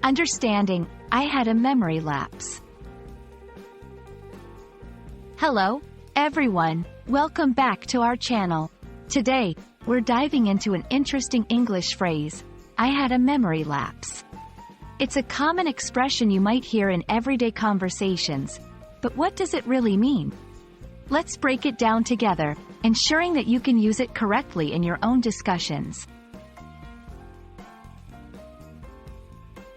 Understanding, I had a memory lapse. Hello, everyone. Welcome back to our channel. Today, we're diving into an interesting English phrase, I had a memory lapse. It's a common expression you might hear in everyday conversations, but what does it really mean? Let's break it down together, ensuring that you can use it correctly in your own discussions.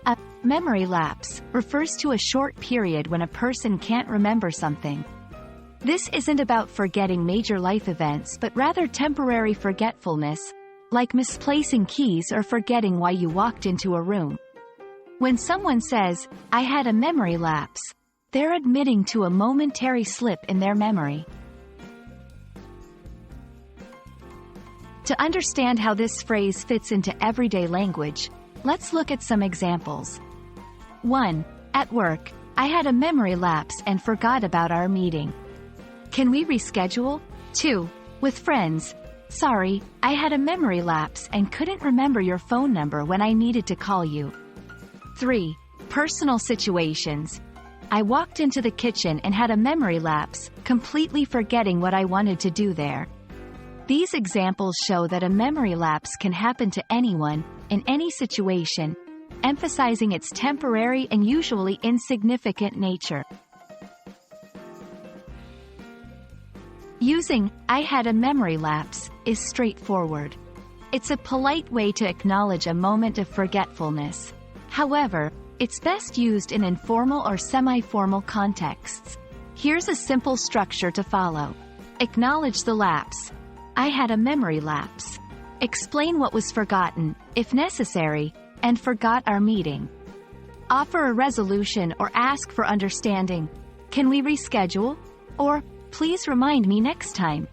A memory lapse refers to a short period when a person can't remember something. This isn't about forgetting major life events but rather temporary forgetfulness, like misplacing keys or forgetting why you walked into a room. When someone says, I had a memory lapse, they're admitting to a momentary slip in their memory. To understand how this phrase fits into everyday language, let's look at some examples. 1. At work, I had a memory lapse and forgot about our meeting. Can we reschedule? 2. With friends, sorry, I had a memory lapse and couldn't remember your phone number when I needed to call you. 3. Personal situations. I walked into the kitchen and had a memory lapse, completely forgetting what I wanted to do there. These examples show that a memory lapse can happen to anyone, in any situation, emphasizing its temporary and usually insignificant nature. Using, I had a memory lapse, is straightforward. It's a polite way to acknowledge a moment of forgetfulness. However, it's best used in informal or semi-formal contexts. Here's a simple structure to follow. Acknowledge the lapse. I had a memory lapse. Explain what was forgotten, if necessary, and forgot our meeting. Offer a resolution or ask for understanding. Can we reschedule? Or, please remind me next time.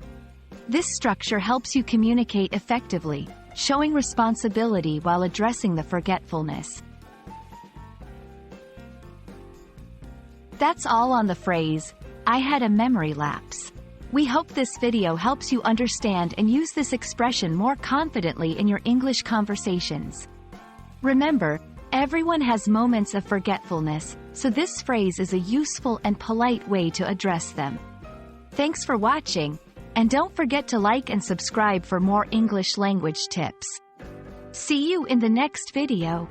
This structure helps you communicate effectively, showing responsibility while addressing the forgetfulness. That's all on the phrase, I had a memory lapse. We hope this video helps you understand and use this expression more confidently in your English conversations. Remember, everyone has moments of forgetfulness, so this phrase is a useful and polite way to address them. Thanks for watching, and don't forget to like and subscribe for more English language tips. See you in the next video.